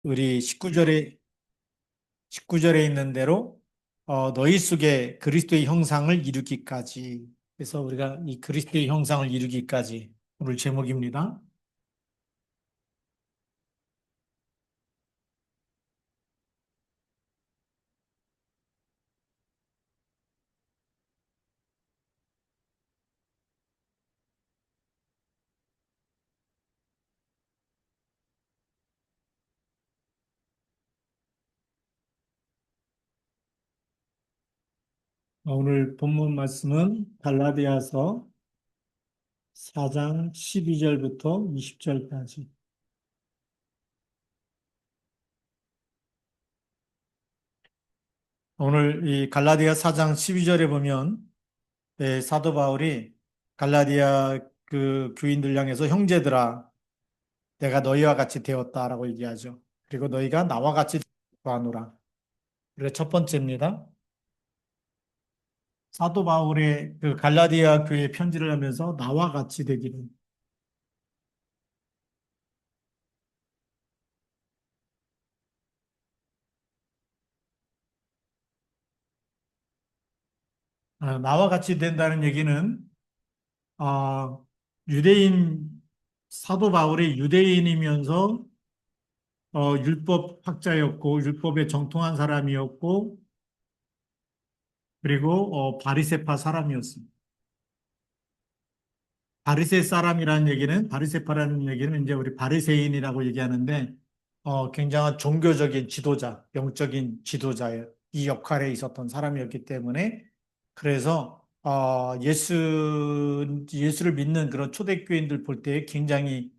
우리 19절에 있는 대로 너희 속에 그리스도의 형상을 이루기까지. 그래서 우리가 이 그리스도의 형상을 이루기까지 오늘 제목입니다. 오늘 본문 말씀은 갈라디아서 4장 12절부터 20절까지. 오늘 이 갈라디아 4장 12절에 보면 사도 바울이 갈라디아 그 교인들 향해서 형제들아 내가 너희와 같이 되었다라고 얘기하죠. 그리고 너희가 나와 같이 되노라. 그리고 첫 번째입니다. 사도 바울의 그 갈라디아 교회 편지를 하면서 나와 같이 되기를. 나와 같이 된다는 얘기는 어, 유대인 사도 바울이 유대인이면서 율법 학자였고 율법에 정통한 사람이었고 그리고 바리새파 사람이었습니다. 바리새 사람이라는 얘기는 바리새파라는 얘기는 이제 우리 바리새인이라고 얘기하는데 굉장한 종교적인 지도자, 영적인 지도자의 이 역할에 있었던 사람이었기 때문에 그래서 예수를 믿는 그런 초대교인들 볼 때 굉장히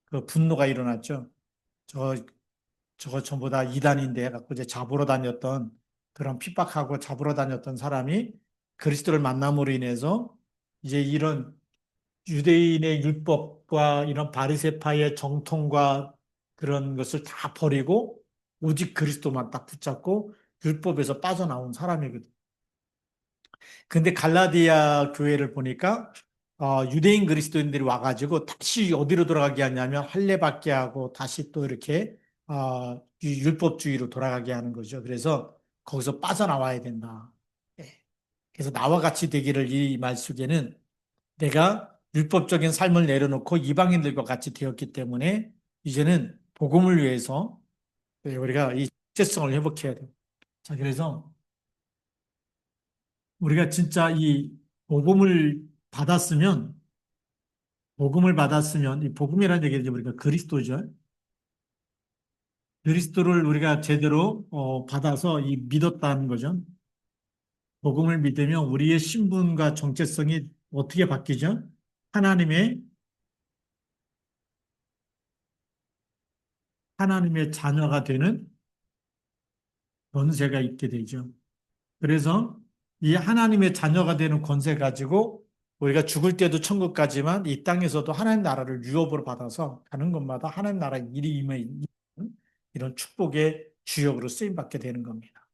그 분노가 일어났죠. 저 저거 전부 다 이단인데 갖고 이제 잡으러 다녔던 그런 핍박하고 잡으러 다녔던 사람이 그리스도를 만남으로 인해서 이제 이런 유대인의 율법과 이런 바리새파의 정통과 그런 것을 다 버리고 오직 그리스도만 딱 붙잡고 율법에서 빠져나온 사람이거든. 근데 갈라디아 교회를 보니까 유대인 그리스도인들이 와가지고 다시 어디로 돌아가게 하냐면 할례받게 하고 다시 또 이렇게 이 율법주의로 돌아가게 하는 거죠. 그래서 거기서 빠져나와야 된다. 예. 그래서 나와 같이 되기를 이 말 속에는 내가 율법적인 삶을 내려놓고 이방인들과 같이 되었기 때문에 이제는 복음을 위해서 우리가 이 정체성을 회복해야 돼요. 자, 그래서 우리가 진짜 이 복음을 받았으면, 복음을 받았으면, 이 복음이라는 얘기는 우리가 그리스도죠. 그리스도를 우리가 제대로 받아서 이 믿었다는 거죠. 복음을 믿으면 우리의 신분과 정체성이 어떻게 바뀌죠? 하나님의, 하나님의 자녀가 되는 권세가 있게 되죠. 그래서 이 하나님의 자녀가 되는 권세 가지고 우리가 죽을 때도 천국 가지만 이 땅에서도 하나님 나라를 유업으로 받아서 가는 곳마다 하나님 나라 일이 임해 이런 축복의 주역으로 쓰임 받게 되는 겁니다.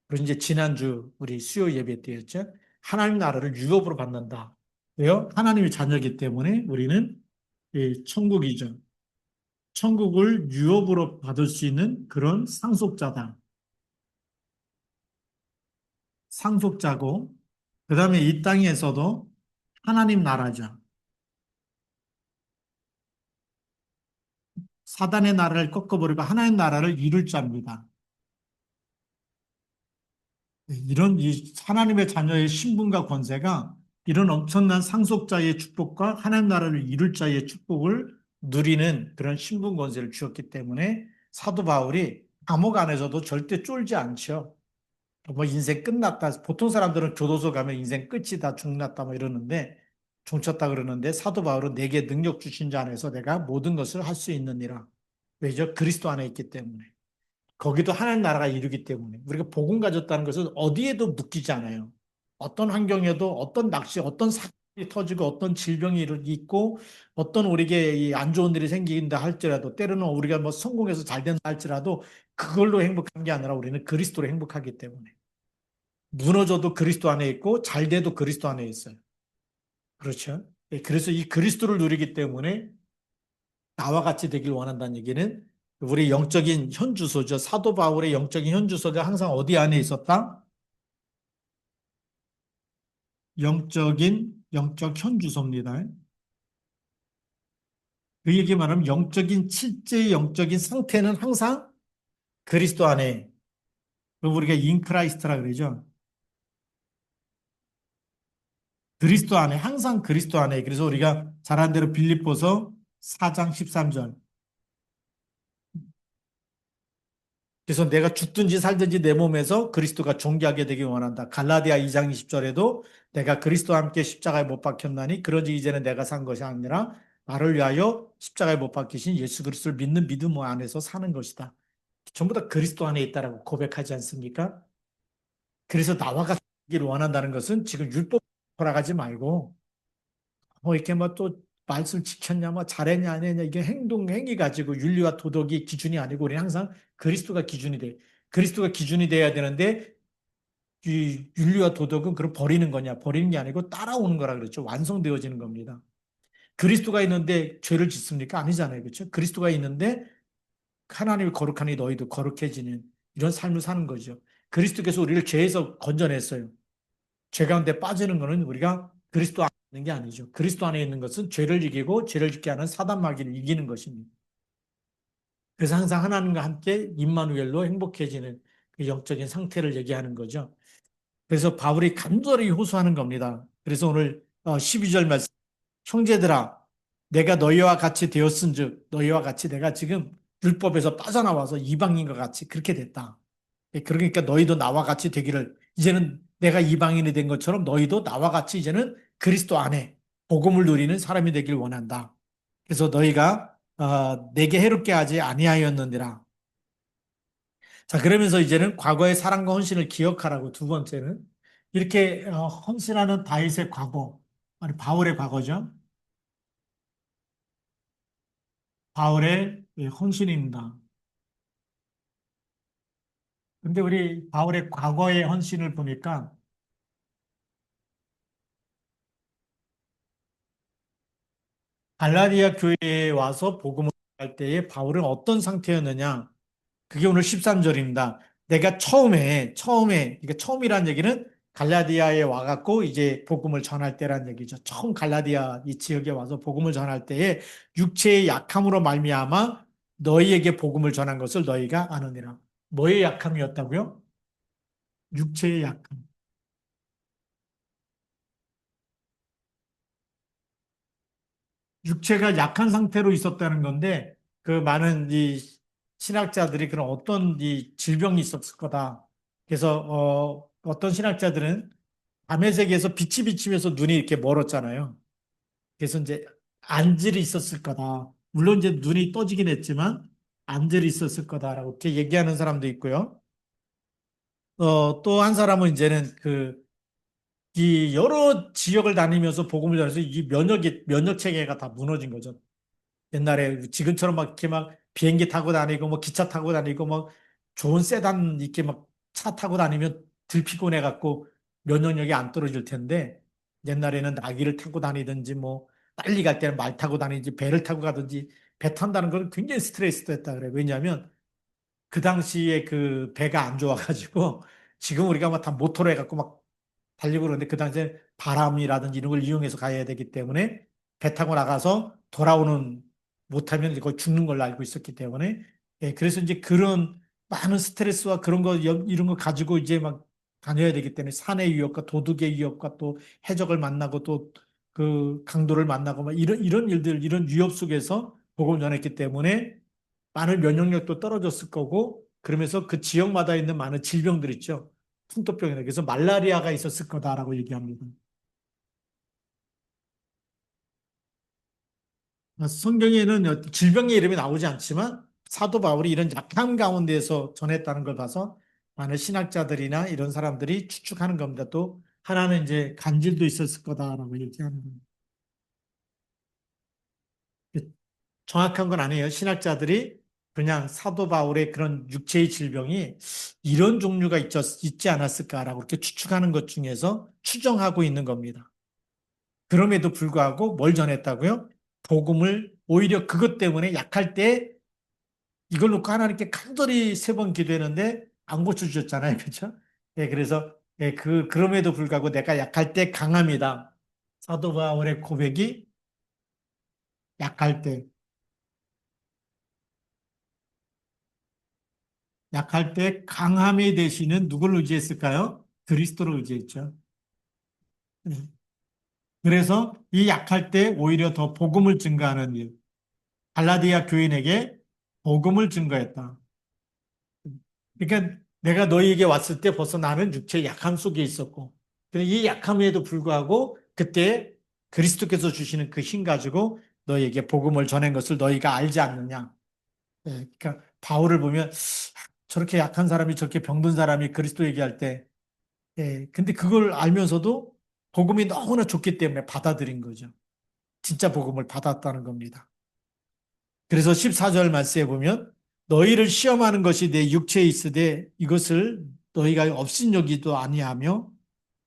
그리고 이제 지난주 우리 수요 예배 때였죠. 하나님 나라를 유업으로 받는다. 왜요? 하나님의 자녀이기 때문에 우리는 이 천국이죠. 천국을 유업으로 받을 수 있는 그런 상속자다. 상속자고 그 다음에 이 땅에서도 하나님 나라죠. 사단의 나라를 꺾어버리고 하나님 나라를 이룰 자입니다. 이런 이 하나님의 자녀의 신분과 권세가 이런 엄청난 상속자의 축복과 하나님 나라를 이룰 자의 축복을 누리는 그런 신분 권세를 주었기 때문에 사도 바울이 감옥 안에서도 절대 쫄지 않죠. 뭐 인생 끝났다. 보통 사람들은 교도소 가면 인생 끝이다, 죽났다 뭐 이러는데 종쳤다 그러는데 사도 바울은 내게 능력 주신 자 안에서 내가 모든 것을 할 수 있느니라. 왜죠? 그리스도 안에 있기 때문에. 거기도 하나님 나라가 이루기 때문에. 우리가 복음 가졌다는 것은 어디에도 묶이지 않아요. 어떤 환경에도 어떤 낚시, 어떤 사건이 터지고 어떤 질병이 있고 어떤 우리에게 이안 좋은 일이 생긴다 할지라도 때로는 우리가 뭐 성공해서 잘 된다 할지라도 그걸로 행복한 게 아니라 우리는 그리스도로 행복하기 때문에. 무너져도 그리스도 안에 있고 잘 돼도 그리스도 안에 있어요. 그렇죠? 예, 그래서 이 그리스도를 누리기 때문에 나와 같이 되길 원한다는 얘기는 우리 영적인 현주소죠. 사도 바울의 영적인 현주소가 항상 어디 안에 있었다? 영적 현주소입니다. 그 얘기 말하면 영적인 실제 영적인 상태는 항상 그리스도 안에, 우리가 인크라이스트라 그러죠. 그리스도 안에, 항상 그리스도 안에. 그래서 우리가 잘한 대로 빌립보서 4장 13절. 그래서 내가 죽든지 살든지 내 몸에서 그리스도가 존귀하게 되기 원한다. 갈라디아 2장 20절에도 내가 그리스도와 함께 십자가에 못 박혔나니 그러지 이제는 내가 산 것이 아니라 나를 위하여 십자가에 못 박히신 예수 그리스도를 믿는 믿음 안에서 사는 것이다. 전부 다 그리스도 안에 있다라고 고백하지 않습니까? 그래서 나와 같기를 원한다는 것은 지금 율법 돌아가지 말고 뭐 이렇게 뭐 또 말씀 지켰냐, 뭐 잘했냐, 안 했냐, 이게 행위 가지고 윤리와 도덕이 기준이 아니고 우리는 항상 그리스도가 기준이 돼. 그리스도가 기준이 돼야 되는데 이 윤리와 도덕은 그럼 버리는 거냐? 버리는 게 아니고 따라오는 거라 그랬죠. 완성되어지는 겁니다. 그리스도가 있는데 죄를 짓습니까? 아니잖아요. 그렇죠? 그리스도가 있는데 하나님이 거룩하니 너희도 거룩해지는 이런 삶을 사는 거죠. 그리스도께서 우리를 죄에서 건져냈어요. 죄 가운데 빠지는 것은 우리가 그리스도 안에 있는 게 아니죠. 그리스도 안에 있는 것은 죄를 이기고 죄를 짓게 하는 사단 마귀를 이기는 것입니다. 그래서 항상 하나님과 함께 임마누엘로 행복해지는 그 영적인 상태를 얘기하는 거죠. 그래서 바울이 간절히 호소하는 겁니다. 그래서 오늘 12절 말씀, 형제들아 내가 너희와 같이 되었은즉 너희와 같이 내가 지금 율법에서 빠져나와서 이방인과 같이 그렇게 됐다. 그러니까 너희도 나와 같이 되기를 이제는 내가 이방인이 된 것처럼 너희도 나와 같이 이제는 그리스도 안에 복음을 누리는 사람이 되길 원한다. 그래서 너희가 내게 해롭게 하지 아니하였느니라. 자, 그러면서 이제는 과거의 사랑과 헌신을 기억하라고 두 번째는 이렇게 헌신하는 다윗의 과거, 아니 바울의 과거죠. 바울의 헌신입니다. 근데 우리 바울의 과거의 헌신을 보니까 갈라디아 교회에 와서 복음을 할 때에 바울은 어떤 상태였느냐? 그게 오늘 13절입니다. 내가 그러니까 처음이란 얘기는 갈라디아에 와갖고 이제 복음을 전할 때란 얘기죠. 처음 갈라디아 이 지역에 와서 복음을 전할 때에 육체의 약함으로 말미암아 너희에게 복음을 전한 것을 너희가 아느니라. 뭐의 약함이었다고요? 육체의 약함. 육체가 약한 상태로 있었다는 건데 그 많은 이 신학자들이 그런 어떤 이 질병이 있었을 거다. 그래서 어떤 신학자들은 밤의 세계에서 빛이 비치면서 눈이 이렇게 멀었잖아요. 그래서 이제 안질이 있었을 거다. 물론 이제 눈이 떠지긴 했지만 안질이 있었을 거다라고 이렇게 얘기하는 사람도 있고요. 또 한 사람은 이제는 이 여러 지역을 다니면서 복음을 전해서 이 면역 체계가 다 무너진 거죠. 옛날에 지금처럼 막 이렇게 막 비행기 타고 다니고 뭐 기차 타고 다니고 뭐 좋은 세단 이렇게 막 차 타고 다니면 들 피곤해 갖고 면역력이 안 떨어질 텐데 옛날에는 나귀를 타고 다니든지 뭐 빨리 갈 때는 말 타고 다니든지 배를 타고 가든지 배 탄다는 건 굉장히 스트레스됐다 그래. 왜냐하면 그 당시에 그 배가 안 좋아가지고 지금 우리가 막 다 모터로 해갖고 막 달리고 그러는데 그 당시에 바람이라든지 이런 걸 이용해서 가야 되기 때문에 배 타고 나가서 돌아오는 못하면 거의 죽는 걸로 알고 있었기 때문에 그래서 이제 그런 많은 스트레스와 그런 거 이런 거 가지고 이제 막 다녀야 되기 때문에 산의 위협과 도둑의 위협과 또 해적을 만나고 또 그 강도를 만나고 막 이런 일들 이런 위협 속에서 복음을 전했기 때문에 많은 면역력도 떨어졌을 거고 그러면서 그 지역마다 있는 많은 질병들 있죠. 풍토병이나 그래서 말라리아가 있었을 거다라고 얘기합니다. 성경에는 질병의 이름이 나오지 않지만 사도 바울이 이런 약함 가운데에서 전했다는 걸 봐서 많은 신학자들이나 이런 사람들이 추측하는 겁니다. 또 하나는 이제 간질도 있었을 거다라고 얘기하는 겁니다. 정확한 건 아니에요. 신학자들이 그냥 사도 바울의 그런 육체의 질병이 이런 종류가 있지 않았을까라고 이렇게 추측하는 것 중에서 추정하고 있는 겁니다. 그럼에도 불구하고 뭘 전했다고요? 복음을 오히려 그것 때문에 약할 때 이걸 놓고 하나님께 간절히 세 번 기도했는데 안 고쳐주셨잖아요. 그렇죠? 예, 그래서 예, 그럼에도 불구하고 내가 약할 때 강함이다. 사도 바울의 고백이 약할 때, 약할 때 강함이 되시는 누굴 의지했을까요? 그리스도를 의지했죠. 예. 그래서 이 약할 때 오히려 더 복음을 증가하는 일. 갈라디아 교인에게 복음을 증거했다. 그러니까 내가 너희에게 왔을 때 벌써 나는 육체의 약함 속에 있었고, 근데 이 약함에도 불구하고 그때 그리스도께서 주시는 그 힘 가지고 너희에게 복음을 전한 것을 너희가 알지 않느냐. 예, 그러니까 바울을 보면 저렇게 약한 사람이 저렇게 병든 사람이 그리스도 얘기할 때, 예, 근데 그걸 알면서도 복음이 너무나 좋기 때문에 받아들인 거죠. 진짜 복음을 받았다는 겁니다. 그래서 14절 말씀에 보면 너희를 시험하는 것이 내 육체에 있으되 이것을 너희가 업신여기도 아니하며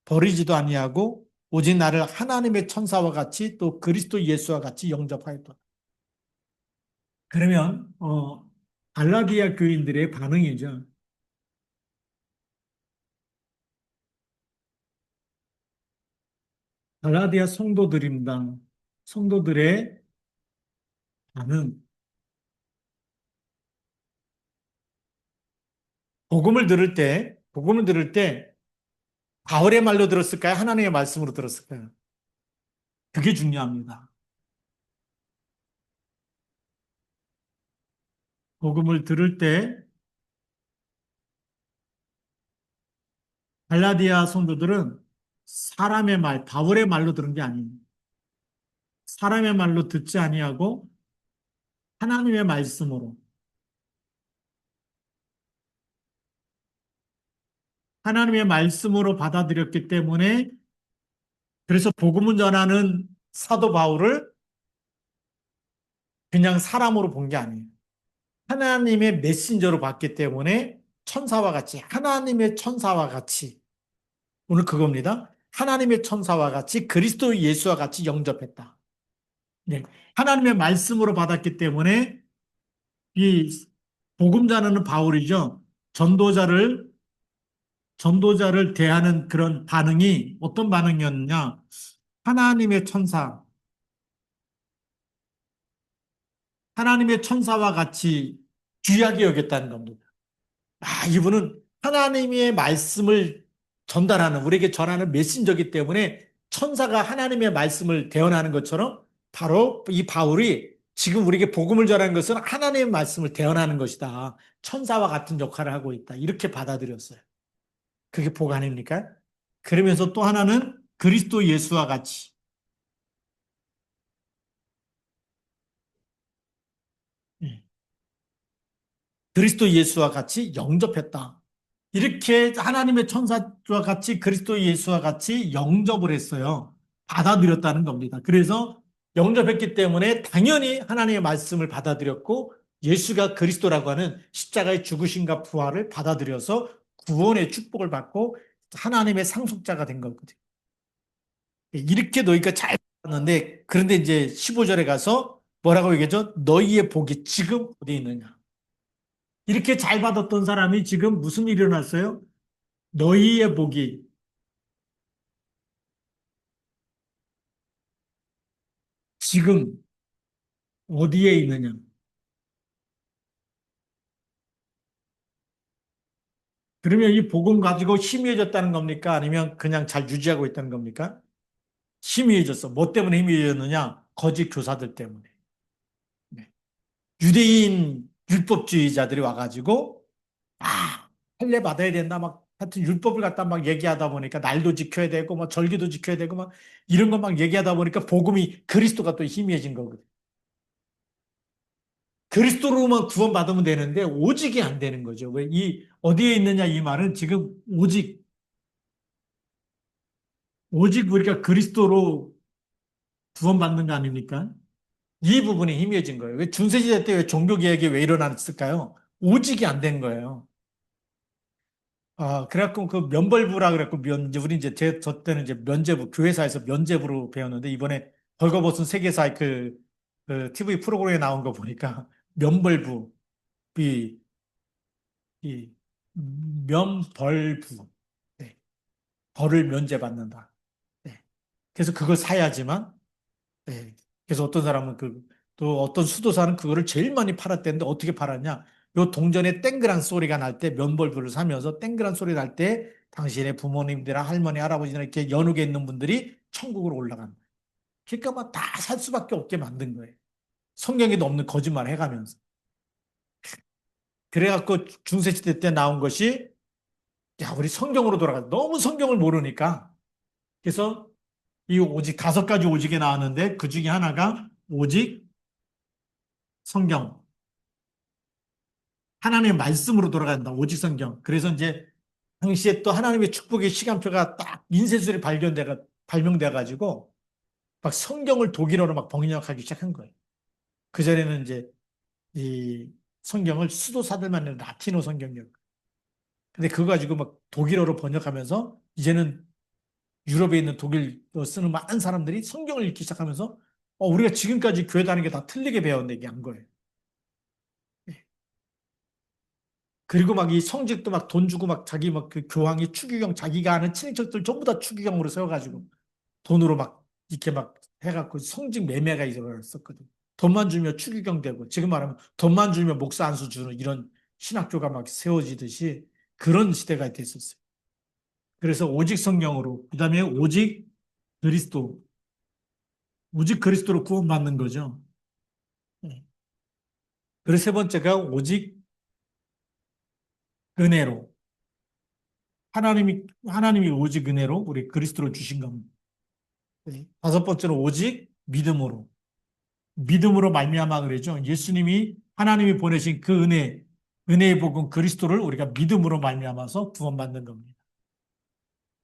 버리지도 아니하고 오직 나를 하나님의 천사와 같이 또 그리스도 예수와 같이 영접하였다. 그러면 갈라디아 교인들의 반응이죠. 갈라디아 성도들입니다. 성도들의 반응. 복음을 들을 때 바울의 말로 들었을까요? 하나님의 말씀으로 들었을까요? 그게 중요합니다. 복음을 들을 때 갈라디아 성도들은 사람의 말, 바울의 말로 들은 게 아니에요. 사람의 말로 듣지 아니하고 하나님의 말씀으로, 하나님의 말씀으로 받아들였기 때문에 그래서 복음을 전하는 사도 바울을 그냥 사람으로 본 게 아니에요. 하나님의 메신저로 봤기 때문에 천사와 같이, 하나님의 천사와 같이, 오늘 그겁니다. 하나님의 천사와 같이 그리스도 예수와 같이 영접했다. 네. 하나님의 말씀으로 받았기 때문에 이 복음 전하는 바울이죠. 전도자를 전도자를 대하는 그런 반응이 어떤 반응이었느냐? 하나님의 천사, 하나님의 천사와 같이 귀하게 여겼다는 겁니다. 아, 이분은 하나님의 말씀을 전달하는, 우리에게 전하는 메신저이기 때문에 천사가 하나님의 말씀을 대언하는 것처럼 바로 이 바울이 지금 우리에게 복음을 전하는 것은 하나님의 말씀을 대언하는 것이다. 천사와 같은 역할을 하고 있다. 이렇게 받아들였어요. 그게 복 아닙니까? 그러면서 또 하나는 그리스도 예수와 같이 예, 그리스도 예수와 같이 영접했다. 이렇게 하나님의 천사와 같이 그리스도 예수와 같이 영접을 했어요. 받아들였다는 겁니다. 그래서 영접했기 때문에 당연히 하나님의 말씀을 받아들였고 예수가 그리스도라고 하는 십자가의 죽으심과 부활을 받아들여서 구원의 축복을 받고 하나님의 상속자가 된 거거든요. 이렇게 너희가 잘 받았는데 그런데 이제 15절에 가서 뭐라고 얘기하죠? 너희의 복이 지금 어디 있느냐? 이렇게 잘 받았던 사람이 지금 무슨 일이 일어났어요? 너희의 복이 지금 어디에 있느냐? 그러면 이 복음 가지고 희미해졌다는 겁니까? 아니면 그냥 잘 유지하고 있다는 겁니까? 희미해졌어. 뭐 때문에 희미해졌느냐? 거짓 교사들 때문에. 네. 유대인 율법주의자들이 와가지고 할례 받아야 된다. 막 하여튼 율법을 갖다 막 얘기하다 보니까 날도 지켜야 되고 막 절기도 지켜야 되고 막 이런 거 막 얘기하다 보니까 복음이 그리스도가 또 희미해진 거거든. 그리스도로만 구원받으면 되는데 오직이 안 되는 거죠. 왜 이 어디에 있느냐 이 말은 지금 오직 우리가 그리스도로 구원받는 거 아닙니까? 이 부분이 희미해진 거예요. 왜 중세시대 때 왜 종교개혁이 왜 일어났을까요? 오직이 안 된 거예요. 아, 그래갖고 그 면벌부라 그래갖고 이제 우리 이제 저 때는 이제 면제부, 교회사에서 면제부로 배웠는데 이번에 벌거벗은 세계사의 그 TV 프로그램에 나온 거 보니까 면벌부. 이, 이 면벌부. 네. 벌을 면제받는다. 네. 그래서 그걸 사야지만, 네. 그래서 어떤 사람은 또 어떤 수도사는 그거를 제일 많이 팔았대는데 어떻게 팔았냐? 요 동전에 땡그란 소리가 날 때 면벌부를 사면서 땡그란 소리 날 때 당신의 부모님들이나 할머니, 할아버지나 이렇게 연옥에 있는 분들이 천국으로 올라간다. 그러니까 막 다 살 수밖에 없게 만든 거예요. 성경에도 없는 거짓말 해가면서. 그래갖고 중세시대 때 나온 것이 야, 우리 성경으로 돌아가. 너무 성경을 모르니까. 그래서 이 오직 다섯 가지 오직이 나왔는데 그 중에 하나가 오직 성경. 하나님의 말씀으로 돌아간다. 오직 성경. 그래서 이제 당시에 또 하나님의 축복의 시간표가 딱 인쇄술이 발명돼 가지고 막 성경을 독일어로 막 번역하기 시작한 거예요. 그전에는 이제 이 성경을 수도사들만 있는 라틴어 성경이었고. 근데 그거 가지고 막 독일어로 번역하면서 이제는 유럽에 있는 독일어 쓰는 많은 사람들이 성경을 읽기 시작하면서 우리가 지금까지 교회 다니는 게 다 틀리게 배웠는데 이게 한 거예요. 예. 그리고 막 이 성직도 막 돈 주고 막 자기 막 그 교황이 추기경 자기가 아는 친인척들 전부 다 추기경으로 세워가지고 돈으로 막 이렇게 막 해갖고 성직 매매가 일어났었거든. 돈만 주면 추기경 되고 지금 말하면 돈만 주면 목사 안수 주는 이런 신학교가 막 세워지듯이 그런 시대가 됐었어요. 그래서 오직 성경으로 그다음에 그리스도 오직 그리스도로 구원받는 거죠. 네. 그리고 세 번째가 오직 은혜로 하나님이 오직 은혜로 우리 그리스도를 주신 겁니다. 네. 다섯 번째로 오직 믿음으로 말미암아 그러죠. 예수님이 하나님이 보내신 그 은혜의 복음 그리스도를 우리가 믿음으로 말미암아서 구원받는 겁니다.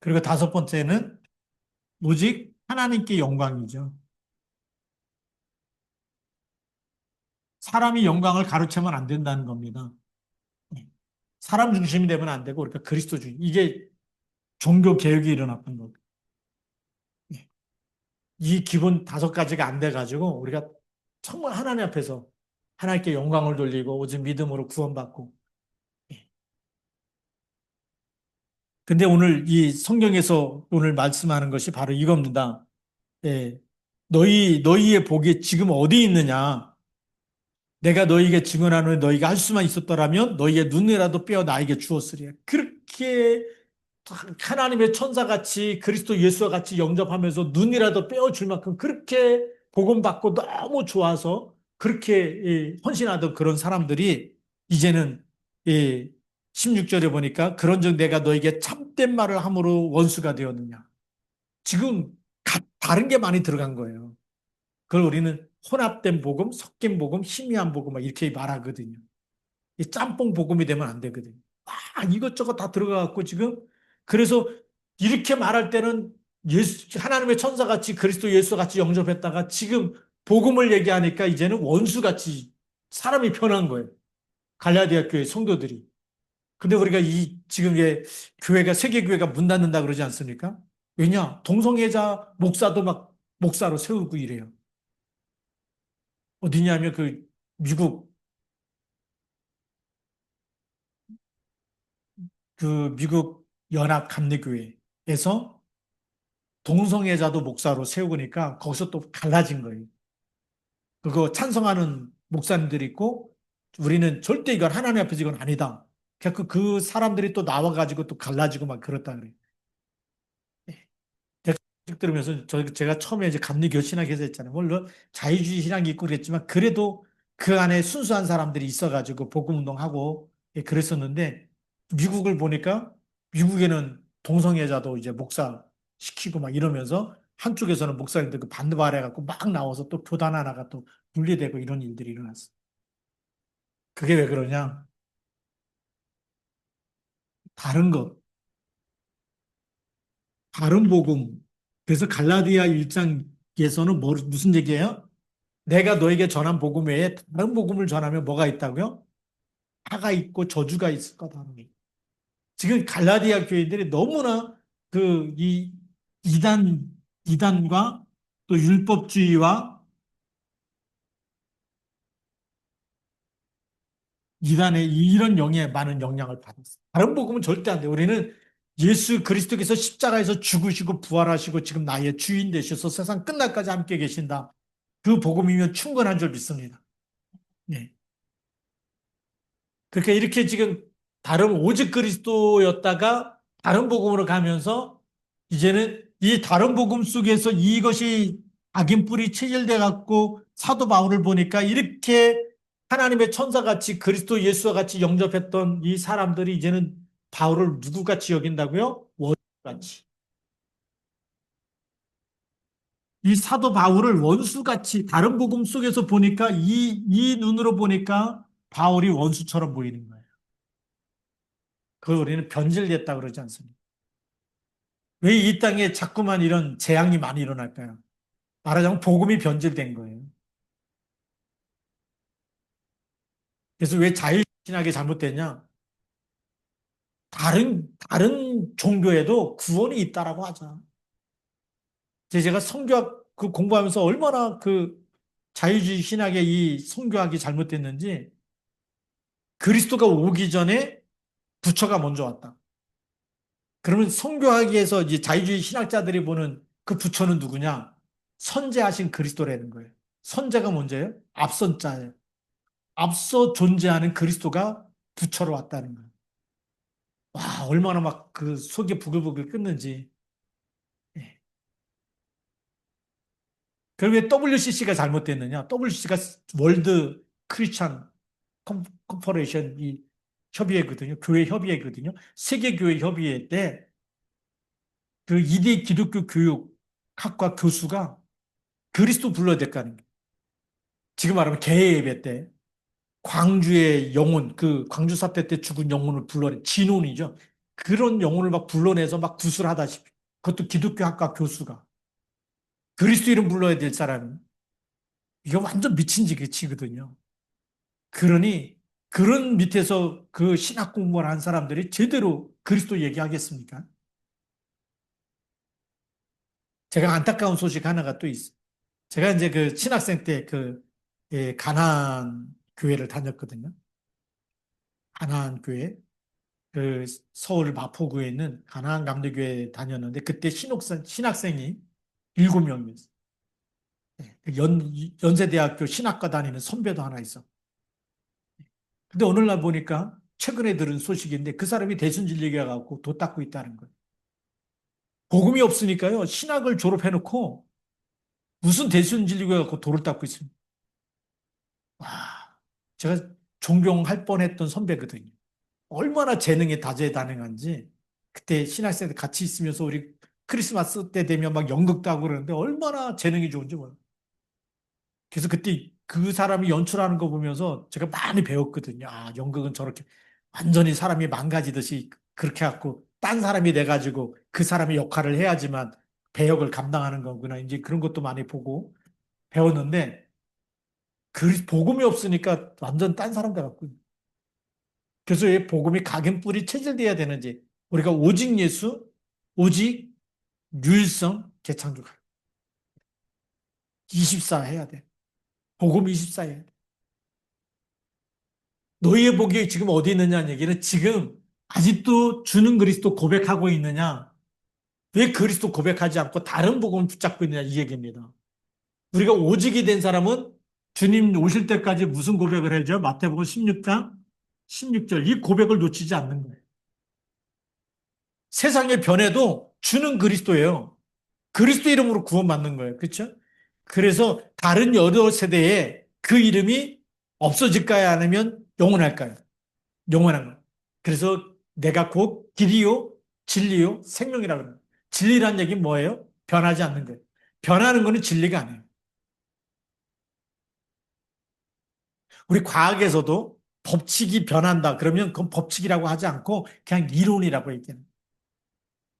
그리고 다섯 번째는 오직 하나님께 영광이죠. 사람이 영광을 가로채면 안 된다는 겁니다. 네. 사람 중심이 되면 안 되고 그러니까 그리스도 중심. 이게 종교 개혁이 일어났던 거예요. 네. 이 기본 다섯 가지가 안 돼가지고 우리가 정말 하나님 앞에서 하나님께 영광을 돌리고 오직 믿음으로 구원받고. 예. 근데 오늘 이 성경에서 오늘 말씀하는 것이 바로 이겁니다. 예. 너희의 복이 지금 어디 있느냐? 내가 너희에게 증언하노니 너희가 할 수만 있었더라면 너희의 눈이라도 빼어 나에게 주었으리라. 그렇게 하나님의 천사같이 그리스도 예수와 같이 영접하면서 눈이라도 빼어줄 만큼 그렇게 복음받고 너무 좋아서 그렇게 헌신하던 그런 사람들이 이제는 16절에 보니까 그런즉 내가 너에게 참된 말을 함으로 원수가 되었느냐. 지금 다른 게 많이 들어간 거예요. 그걸 우리는 혼합된 복음, 섞인 복음, 희미한 복음 막 이렇게 말하거든요. 이 짬뽕 복음이 되면 안 되거든요. 이것저것 다 들어가갖고 지금 그래서 이렇게 말할 때는 하나님의 천사같이 그리스도 예수같이 영접했다가 지금 복음을 얘기하니까 이제는 원수같이 사람이 변한 거예요. 갈라디아 교회 성도들이. 근데 우리가 지금 교회가 세계교회가 문 닫는다 그러지 않습니까? 왜냐? 동성애자 목사도 막 목사로 세우고 이래요. 어디냐면 미국 미국 연합 감리교회에서 동성애자도 목사로 세우니까 거기서 또 갈라진 거예요. 그거 찬성하는 목사님들이 있고 우리는 절대 이건 하나님 앞에서 이건 아니다. 그 사람들이 또 나와가지고 또 갈라지고 막 그렇다 그래요. 제가 들으면서 제가 처음에 이제 감리교 신학에서 했잖아요. 물론 자유주의 신학이 있고 그랬지만 그래도 그 안에 순수한 사람들이 있어가지고 복음운동하고 그랬었는데 미국을 보니까 미국에는 동성애자도 이제 목사 시키고 막 이러면서 한쪽에서는 목사님들 그 반대발해갖고 막 나와서 또 교단 하나가 또 분리되고 이런 일들이 일어났어. 그게 왜 그러냐? 다른 것, 다른 복음. 그래서 갈라디아 1장에서는 무슨 얘기예요? 내가 너에게 전한 복음 외에 다른 복음을 전하면 뭐가 있다고요? 화가 있고 저주가 있을 거다. 지금 갈라디아 교인들이 너무나 이 이단, 이단과 또 율법주의와 이단에 이런 많은 영향을 받았어요. 다른 복음은 절대 안 돼요. 우리는 예수 그리스도께서 십자가에서 죽으시고 부활하시고 지금 나의 주인 되셔서 세상 끝날까지 함께 계신다. 그 복음이면 충분한 줄 믿습니다. 네. 그러니까 이렇게 지금 다른 오직 그리스도였다가 다른 복음으로 가면서 이제는 이 다른 복음 속에서 이것이 악인 뿌리 체질돼 갖고 사도 바울을 보니까 이렇게 하나님의 천사같이 그리스도 예수와 같이 영접했던 이 사람들이 이제는 바울을 누구같이 여긴다고요? 원수같이. 이 사도 바울을 원수같이 다른 복음 속에서 보니까 이 눈으로 보니까 바울이 원수처럼 보이는 거예요. 그걸 우리는 변질됐다 그러지 않습니까? 왜 이 땅에 자꾸만 이런 재앙이 많이 일어날까요? 말하자면 복음이 변질된 거예요. 그래서 왜 자유신학이 잘못됐냐? 다른 종교에도 구원이 있다라고 하자. 제가 성교학 그 공부하면서 얼마나 그 자유주의 신학의 이 성교학이 잘못됐는지 그리스도가 오기 전에 부처가 먼저 왔다. 그러면 성교학에서 이제 자유주의 신학자들이 보는 그 부처는 누구냐? 선재하신 그리스도라는 거예요. 선재가 뭔지예요? 앞선 자예요. 앞서 존재하는 그리스도가 부처로 왔다는 거예요. 와, 얼마나 막 그 속이 부글부글 끓는지. 예. 그럼 왜 WCC가 잘못됐느냐? WCC가 월드 크리스찬 컨퍼레이션 이 협의회거든요. 교회 협의회거든요. 세계교회 협의회 때 그 이대 기독교 교육학과 교수가 그리스도 불러야 될 거 아닙니까? 지금 말하면 개의 예배 때 광주의 영혼, 그 광주 사태 때 죽은 영혼을 불러내, 진혼이죠. 그런 영혼을 막 불러내서 막 구술하다시피. 그것도 기독교 학과 교수가. 그리스도 이름 불러야 될 사람이. 이거 완전 미친 지경이거든요. 그러니 그런 밑에서 그 신학 공부를 한 사람들이 제대로 그리스도 얘기하겠습니까? 제가 안타까운 소식 하나가 또 있어요. 제가 이제 그 신학생 때 그 가나안 교회를 다녔거든요. 가나안 교회. 그 서울 마포구에 있는 가나안 감리교회에 다녔는데 그때 신학생이 7명이었어요. 연세대학교 신학과 다니는 선배도 하나 있어. 근데 어느 날 보니까 최근에 들은 소식인데 그 사람이 대순진리교회 가고 도 닦고 있다는 거예요. 복음이 없으니까요. 신학을 졸업해놓고 무슨 대순진리교회 갖고 도를 닦고 있습니다. 와, 제가 존경할 뻔했던 선배거든요. 얼마나 재능이 다재다능한지 그때 신학생 때 같이 있으면서 우리 크리스마스 때 되면 막 연극도 하고 그러는데 얼마나 재능이 좋은지 몰라요. 그래서 그때 그 사람이 연출하는 거 보면서 제가 많이 배웠거든요. 아, 연극은 저렇게 완전히 사람이 망가지듯이 그렇게 갖고 딴 사람이 돼가지고 그 사람의 역할을 해야지만 배역을 감당하는 거구나. 이제 그런 것도 많이 보고 배웠는데 그 복음이 없으니까 완전 딴 사람 돼갖고 그래서 왜 복음이 각인뿌리 체질돼야 되는지 우리가 오직 예수, 오직 유일성 재창조가 24 해야 돼. 복음 24 해야 돼. 너희의 복이 지금 어디 있느냐는 얘기는 지금 아직도 주는 그리스도 고백하고 있느냐? 왜 그리스도 고백하지 않고 다른 복음을 붙잡고 있느냐 이 얘기입니다. 우리가 오직이 된 사람은 주님 오실 때까지 무슨 고백을 해죠? 마태복음 16장 16절 이 고백을 놓치지 않는 거예요. 세상의 변해도 주는 그리스도예요. 그리스도 이름으로 구원받는 거예요. 그렇죠? 그래서 다른 여러 세대에 그 이름이 없어질까요? 아니면 영원할까요? 영원한 거예요. 그래서 내가 곧 길이요, 진리요, 생명이라고 합니다. 진리란 얘기는 뭐예요? 변하지 않는 거예요. 변하는 거는 진리가 아니에요. 우리 과학에서도 법칙이 변한다. 그러면 그건 법칙이라고 하지 않고 그냥 이론이라고 얘기해요.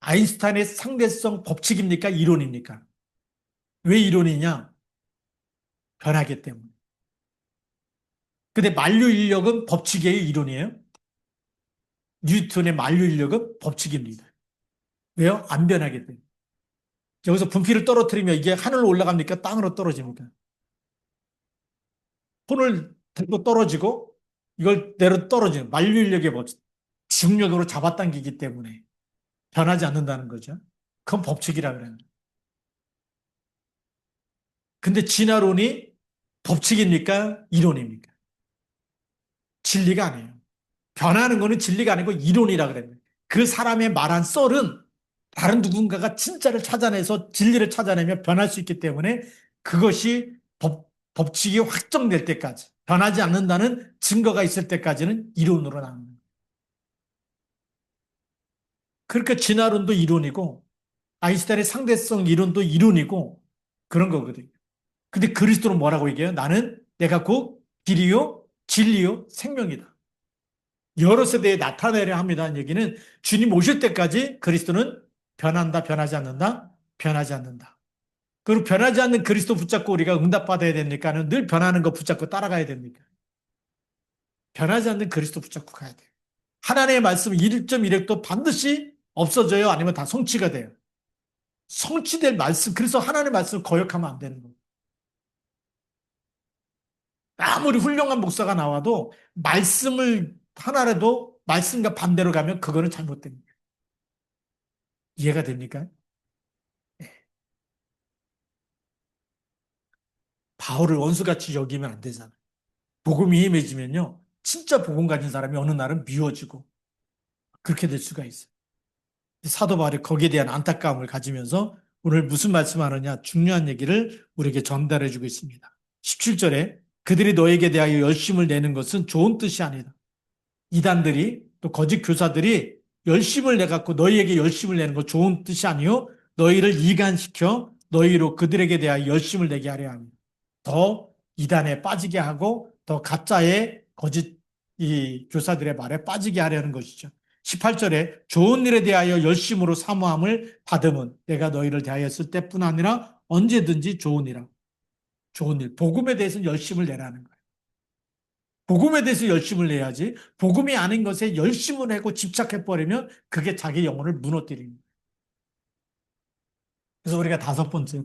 아인슈타인의 상대성 법칙입니까? 이론입니까? 왜 이론이냐? 변하기 때문에. 근데 만류 인력은 법칙이에요, 이론이에요? 뉴턴의 만류 인력은 법칙입니다. 왜요? 안 변하기 때문에. 여기서 분필을 떨어뜨리면 이게 하늘로 올라갑니까? 땅으로 떨어집니까? 손을 들고 떨어지고 이걸 내로 떨어지는 만류인력의 법, 중력으로 잡아당기기 때문에 변하지 않는다는 거죠. 그건 법칙이라 그래요. 근데 진화론이 법칙입니까? 이론입니까? 진리가 아니에요. 변하는 거는 진리가 아니고 이론이라 그래요. 그 사람의 말한 썰은 다른 누군가가 진짜를 찾아내서 진리를 찾아내며 변할 수 있기 때문에 그것이 법칙이 확정될 때까지 변하지 않는다는 증거가 있을 때까지는 이론으로 나옵니다. 그러니까 진화론도 이론이고 아인슈타인의 상대성 이론도 이론이고 그런 거거든요. 근데 그리스도는 뭐라고 얘기해요? 나는 내가 곧 길이요, 진리요, 생명이다. 여러 세대에 나타내려 합니다는 얘기는 주님 오실 때까지 그리스도는 변한다, 변하지 않는다, 변하지 않는다. 그리고 변하지 않는 그리스도 붙잡고 우리가 응답받아야 됩니까? 늘 변하는 거 붙잡고 따라가야 됩니까? 변하지 않는 그리스도 붙잡고 가야 돼요. 하나님의 말씀 1.1획도 반드시 없어져요? 아니면 다 성취가 돼요? 성취될 말씀, 그래서 하나님의 말씀을 거역하면 안 되는 거예요. 아무리 훌륭한 목사가 나와도 말씀을 하나라도 말씀과 반대로 가면 그거는 잘못됩니다. 이해가 됩니까? 바울을 원수같이 여기면 안 되잖아요. 복음이 힘해지면요. 진짜 복음 가진 사람이 어느 날은 미워지고 그렇게 될 수가 있어요. 사도 바울이 거기에 대한 안타까움을 가지면서 오늘 무슨 말씀하느냐 중요한 얘기를 우리에게 전달해 주고 있습니다. 17절에 그들이 너에게 대하여 열심을 내는 것은 좋은 뜻이 아니다. 이단들이 또 거짓 교사들이 열심을 내갖고 너희에게 열심을 내는 거 좋은 뜻이 아니요 너희를 이간시켜 너희로 그들에게 대하여 열심을 내게 하려 합니다. 더 이단에 빠지게 하고 더 가짜의 거짓 이 교사들의 말에 빠지게 하려는 것이죠. 18절에 좋은 일에 대하여 열심으로 사모함을 받음은 내가 너희를 대하였을 때뿐 아니라 언제든지 좋은 일이라. 좋은 일, 복음에 대해서는 열심을 내라는 거예요. 복음에 대해서 열심을 내야지 복음이 아닌 것에 열심을 하고 집착해버리면 그게 자기 영혼을 무너뜨립니다. 그래서 우리가 다섯 번째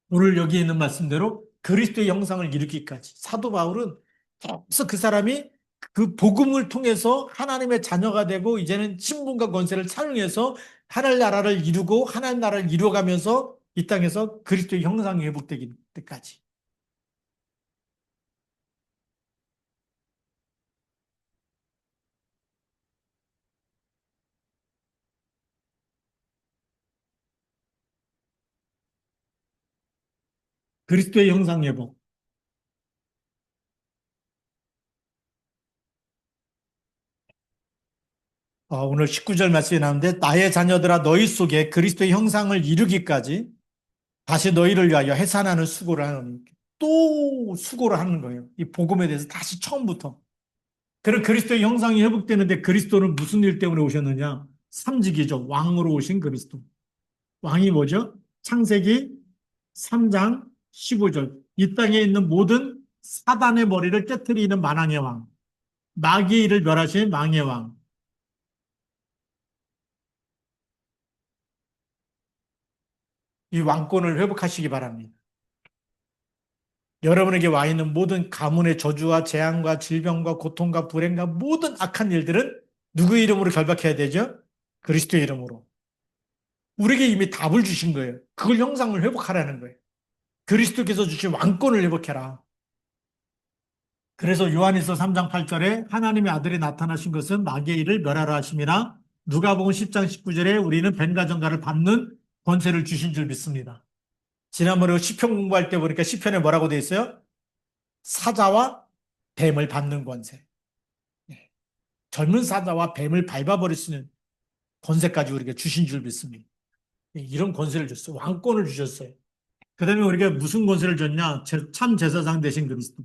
오늘 여기 있는 말씀대로 그리스도의 형상을 이루기까지 사도 바울은 계속 그 사람이 그 복음을 통해서 하나님의 자녀가 되고 이제는 신분과 권세를 사용해서 하나님 나라를 이루고 하나님 나라를 이루어가면서 이 땅에서 그리스도의 형상이 회복되기 때까지 그리스도의 형상 회복. 오늘 19절 말씀이 나오는데 나의 자녀들아 너희 속에 그리스도의 형상을 이루기까지 다시 너희를 위하여 해산하는 수고를 하는 또 수고를 하는 거예요. 이 복음에 대해서 다시 처음부터. 그런 그리스도의 형상이 회복되는데 그리스도는 무슨 일 때문에 오셨느냐? 삼직이죠. 왕으로 오신 그리스도. 왕이 뭐죠? 창세기 3장 15절. 이 땅에 있는 모든 사단의 머리를 깨트리는 만왕의 왕. 마귀의 일을 멸하신 왕의 왕. 이 왕권을 회복하시기 바랍니다. 여러분에게 와 있는 모든 가문의 저주와 재앙과 질병과 고통과 불행과 모든 악한 일들은 누구의 이름으로 결박해야 되죠? 그리스도의 이름으로. 우리에게 이미 답을 주신 거예요. 그걸 형상을 회복하라는 거예요. 그리스도께서 주신 왕권을 회복해라. 그래서 요한일서 3장 8절에 하나님의 아들이 나타나신 것은 마귀의 일을 멸하라 하심이나 누가복음 10장 19절에 우리는 뱀과 정갈을 밟는 권세를 주신 줄 믿습니다. 지난번에 시편 공부할 때 보니까 시편에 뭐라고 돼 있어요? 사자와 뱀을 밟는 권세. 네. 젊은 사자와 뱀을 밟아버릴 수 있는 권세까지 우리가 주신 줄 믿습니다. 네, 이런 권세를 줬어요. 왕권을 주셨어요. 그 다음에 우리가 무슨 권세를 줬냐? 참 제사장 되신 그리스도.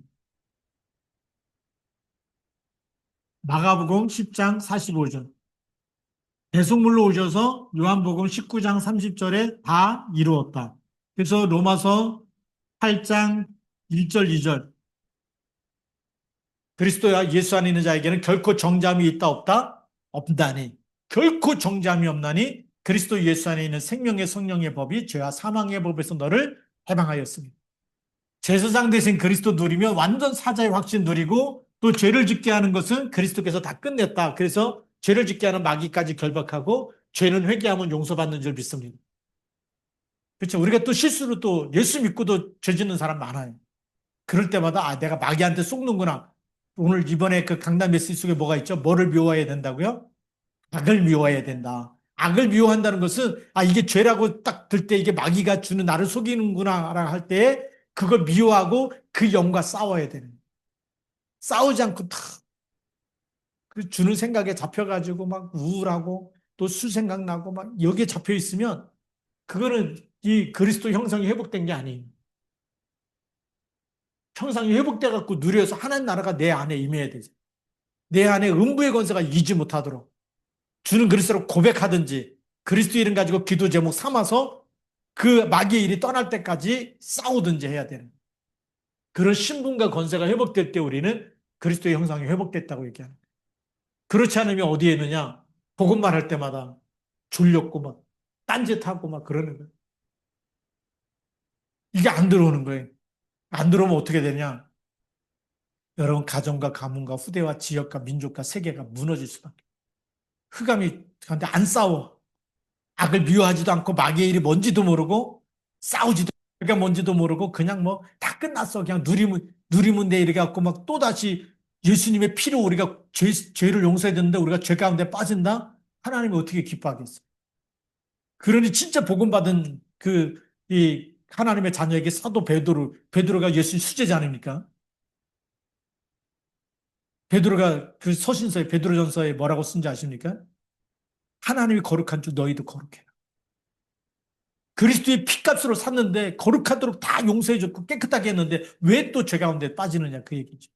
마가복음 10장 45절. 배속물로 오셔서 요한복음 19장 30절에 다 이루었다. 그래서 로마서 8장 1절 2절. 그리스도야 예수 안에 있는 자에게는 결코 정잠이 있다 없다? 없다니. 결코 정잠이 없나니 그리스도 예수 안에 있는 생명의 성령의 법이 죄와 사망의 법에서 너를 해방하였습니다. 제사장 대신 그리스도 누리면 완전 사자의 확신 누리고 또 죄를 짓게 하는 것은 그리스도께서 다 끝냈다. 그래서 죄를 짓게 하는 마귀까지 결박하고 죄는 회개하면 용서받는 줄 믿습니다. 그렇죠. 우리가 또 실수로 또 예수 믿고도 죄 짓는 사람 많아요. 그럴 때마다 아, 내가 마귀한테 속는구나. 오늘 이번에 그 강단 메시지 속에 뭐가 있죠? 뭐를 미워해야 된다고요? 악을 미워해야 된다. 악을 미워한다는 것은 아, 이게 죄라고 딱 들 때 이게 마귀가 주는 나를 속이는구나 할 때 그걸 미워하고 그 영과 싸워야 되는. 싸우지 않고 그 주는 생각에 잡혀가지고 막 우울하고 또 술 생각나고 막 여기에 잡혀 있으면 그거는 이 그리스도 형상이 회복된 게 아니에요. 형상이 회복돼 갖고 누려서 하나님 나라가 내 안에 임해야 되죠. 내 안에 음부의 권세가 이지 못하도록 주는 그리스도로 고백하든지 그리스도 이름 가지고 기도 제목 삼아서 그 마귀의 일이 떠날 때까지 싸우든지 해야 되는 그런 신분과 권세가 회복될 때 우리는 그리스도의 형상이 회복됐다고 얘기하는 거예요. 그렇지 않으면 어디에 있느냐? 복음만 할 때마다 졸렸고 막 딴짓하고 막 그러는 거예요. 이게 안 들어오는 거예요. 안 들어오면 어떻게 되냐? 여러분 가정과 가문과 후대와 지역과 민족과 세계가 무너질 수밖에. 흑암이 근데 안 싸워. 악을 미워하지도 않고 마귀의 일이 뭔지도 모르고 싸우지도 그게 뭔지도 모르고 그냥 뭐 다 끝났어. 그냥 누리면 돼 이렇게 갖고 막 또다시 예수님의 피로 우리가 죄를 용서해야 되는데 우리가 죄 가운데 빠진다? 하나님이 어떻게 기뻐하겠어? 그러니 진짜 복음 받은 이 하나님의 자녀에게 사도 베드로가 예수님 수제자 아닙니까? 베드로가 그 서신서에 베드로전서에 뭐라고 쓴지 아십니까? 하나님이 거룩한 줄 너희도 거룩해. 그리스도의 피값으로 샀는데 거룩하도록 다 용서해줬고 깨끗하게 했는데 왜 또 죄 가운데 빠지느냐 그 얘기죠.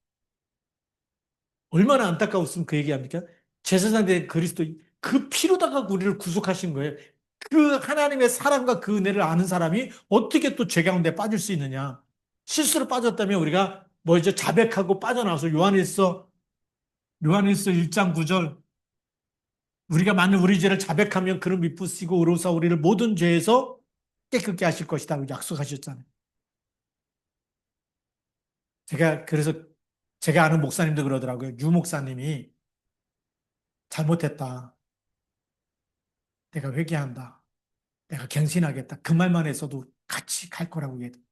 얼마나 안타까웠으면 그 얘기합니까? 제사장 된 그리스도 그 피로다가 우리를 구속하신 거예요. 그 하나님의 사랑과 그 은혜를 아는 사람이 어떻게 또 죄 가운데 빠질 수 있느냐. 실수로 빠졌다면 우리가 뭐죠? 자백하고 빠져나와서 요한일서 1장 9절 우리가 만약 우리 죄를 자백하면 그를 미쁘시고 의로사 우리를 모든 죄에서 깨끗게 하실 것이다 약속하셨잖아요. 그래서 제가 아는 목사님도 그러더라고요. 유 목사님이 잘못했다. 내가 회개한다. 내가 갱신하겠다. 그 말만 했어도 같이 갈 거라고 얘기해.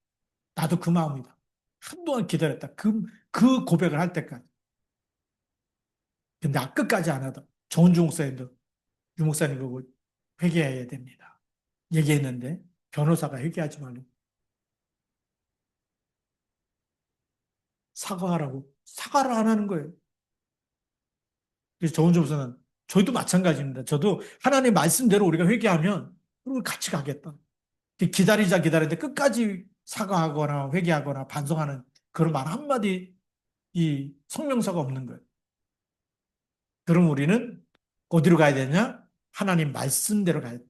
나도 그 마음이다. 한동안 기다렸다. 그 고백을 할 때까지. 근데 끝까지 안 하다. 정은주 목사님도 유 목사님 보고 회개해야 됩니다. 얘기했는데 변호사가 회개하지 말고 사과하라고. 사과를 안 하는 거예요. 그래서 정은주 목사는 저희도 마찬가지입니다. 저도 하나님 말씀대로 우리가 회개하면 그리고 같이 가겠다. 기다리자 기다리는데 끝까지 사과하거나 회개하거나 반성하는 그런 말 한마디 이 성명서가 없는 거예요. 그럼 우리는 어디로 가야 되냐? 하나님 말씀대로 가야 돼.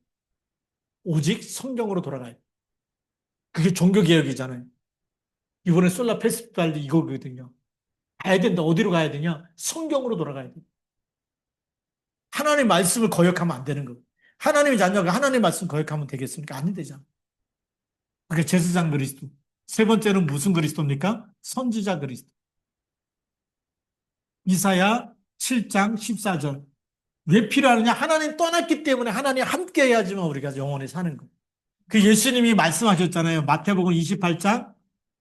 오직 성경으로 돌아가야 돼. 그게 종교개혁이잖아요. 이번에 솔라 페스티벌도 이거거든요. 가야 된다. 어디로 가야 되냐? 성경으로 돌아가야 돼. 하나님 말씀을 거역하면 안 되는 거예요. 하나님의 자녀가 하나님 말씀 거역하면 되겠습니까? 안 되잖아. 그게 제사장 그리스도. 세 번째는 무슨 그리스도입니까? 선지자 그리스도. 이사야 7장 14절. 왜 필요하느냐? 하나님 떠났기 때문에 하나님 함께 해야지만 우리가 영원히 사는 거예요. 그 예수님이 말씀하셨잖아요. 마태복음 28장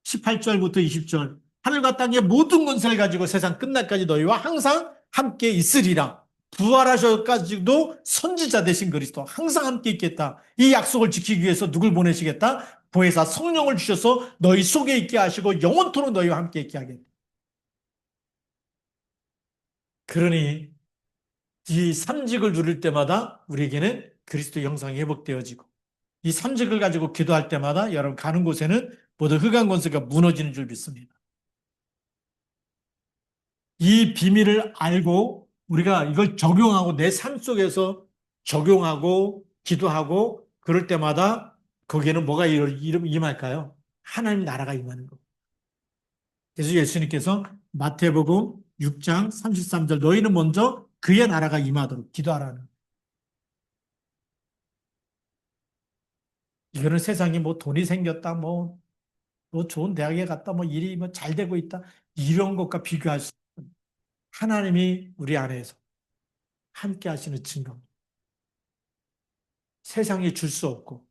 18절부터 20절. 하늘과 땅의 모든 권세를 가지고 세상 끝날까지 너희와 항상 함께 있으리라. 부활하셔가지고도 선지자 되신 그리스도 항상 함께 있겠다. 이 약속을 지키기 위해서 누굴 보내시겠다? 보혜사 성령을 주셔서 너희 속에 있게 하시고 영원토록 너희와 함께 있게 하겠다. 그러니 이 삼직을 누릴 때마다 우리에게는 그리스도 형상이 회복되어지고 이 삼직을 가지고 기도할 때마다 여러분 가는 곳에는 모두 흑암 권세가 무너지는 줄 믿습니다. 이 비밀을 알고 우리가 이걸 적용하고 내 삶 속에서 적용하고 기도하고 그럴 때마다 거기에는 뭐가 임할까요? 하나님 나라가 임하는 거. 그래서 예수님께서 마태복음 6장 33절 너희는 먼저 그의 나라가 임하도록 기도하라는. 이거는 세상이 뭐 돈이 생겼다, 뭐 좋은 대학에 갔다, 뭐 일이 뭐 잘 되고 있다, 이런 것과 비교할 수. 하나님이 우리 안에서 함께 하시는 증거. 세상에 줄 수 없고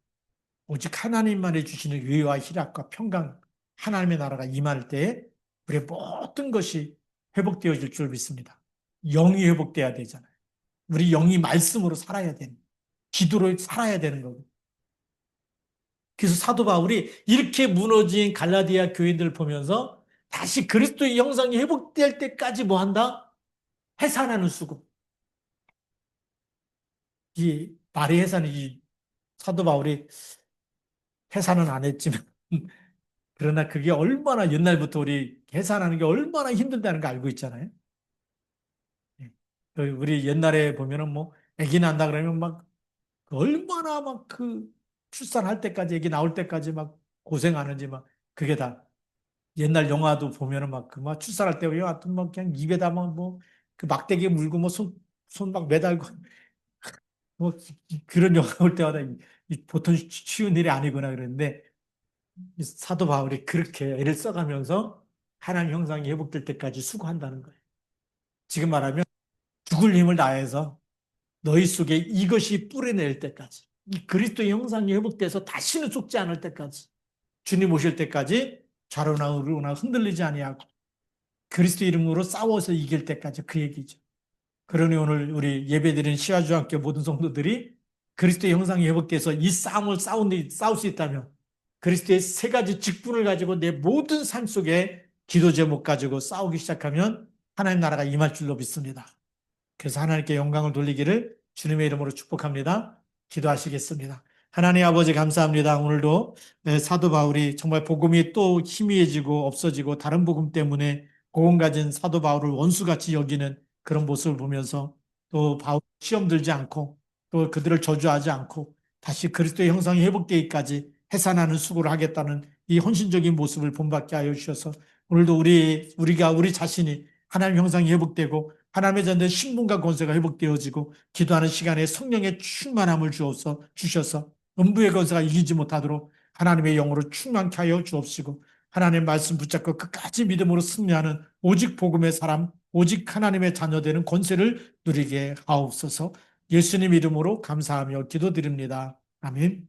오직 하나님만이 주시는 위로와 희락과 평강, 하나님의 나라가 임할 때에 우리의 모든 것이 회복되어질 줄 믿습니다. 영이 회복돼야 되잖아요. 우리 영이 말씀으로 살아야 되는, 기도로 살아야 되는 거고. 그래서 사도 바울이 이렇게 무너진 갈라디아 교인들을 보면서 다시 그리스도의 형상이 회복될 때까지 뭐 한다? 해산하는 수고. 이 말이 해산이 사도 바울이 해산은 안 했지만 그러나 그게 얼마나 옛날부터 우리 해산하는 게 얼마나 힘들다는 거 알고 있잖아요. 예. 우리 옛날에 보면은 뭐 아기 난다 그러면 막 얼마나 막 그 출산할 때까지 아기 나올 때까지 막 고생하는지 막 그게 다 옛날 영화도 보면은 막 그 막 출산할 때 하여튼 막 그냥 입에다 막 뭐 그 막대기 물고 뭐 손 막 매달고 뭐 그런 영화 볼 때마다 보통 쉬운 일이 아니구나 그랬는데 이 사도 바울이 그렇게 애를 써가면서 하나님 형상이 회복될 때까지 수고한다는 거예요. 지금 말하면 죽을 힘을 다해서 너희 속에 이것이 뿌리낼 때까지 이 그리스도의 형상이 회복돼서 다시는 속지 않을 때까지 주님 오실 때까지 좌로나 우로나 흔들리지 아니하고 그리스도 이름으로 싸워서 이길 때까지 그 얘기죠. 그러니 오늘 우리 예배드린 시아주학교 모든 성도들이 그리스도의 형상이 회복돼서 이 싸움을 싸울 수 있다면 그리스도의 세 가지 직분을 가지고 내 모든 삶 속에 기도 제목 가지고 싸우기 시작하면 하나님 나라가 임할 줄로 믿습니다. 그래서 하나님께 영광을 돌리기를 주님의 이름으로 축복합니다. 기도하시겠습니다. 하나님 아버지 감사합니다. 오늘도 사도 바울이 정말 복음이 또 희미해지고 없어지고 다른 복음 때문에 복음 가진 사도 바울을 원수같이 여기는 그런 모습을 보면서 또 바울 시험 들지 않고 또 그들을 저주하지 않고 다시 그리스도의 형상이 회복되기까지 해산하는 수고를 하겠다는 이 헌신적인 모습을 본받게 하여 주셔서 오늘도 우리가 우리 자신이 하나님 형상이 회복되고 하나님의 자녀의 신분과 권세가 회복되어지고 기도하는 시간에 성령의 충만함을 주셔서 음부의 권세가 이기지 못하도록 하나님의 영으로 충만케 하여 주옵시고 하나님의 말씀 붙잡고 끝까지 믿음으로 승리하는 오직 복음의 사람, 오직 하나님의 자녀 되는 권세를 누리게 하옵소서. 예수님 이름으로 감사하며 기도드립니다. 아멘.